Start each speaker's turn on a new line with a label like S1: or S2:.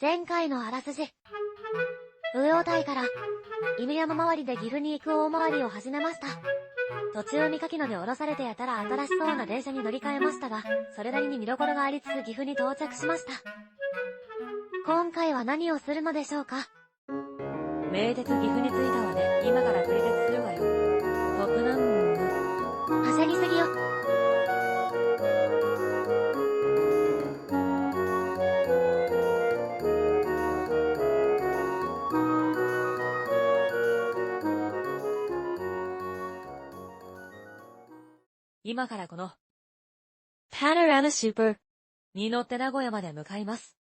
S1: 前回のあらすじ。上尾台から犬山周りで岐阜に行く大回りを始めました。途中三垣野で降ろされてやたら新しそうな電車に乗り換えましたが、それなりに見どころがありつつ岐阜に到着しました。今回は何をするのでしょうか。
S2: 名鉄岐阜に着いたわね。今から製鉄するわよ。特難
S1: はしゃぎすぎよ。
S2: 今からこの
S1: パノラマスーパー
S2: に乗って名古屋まで向かいます。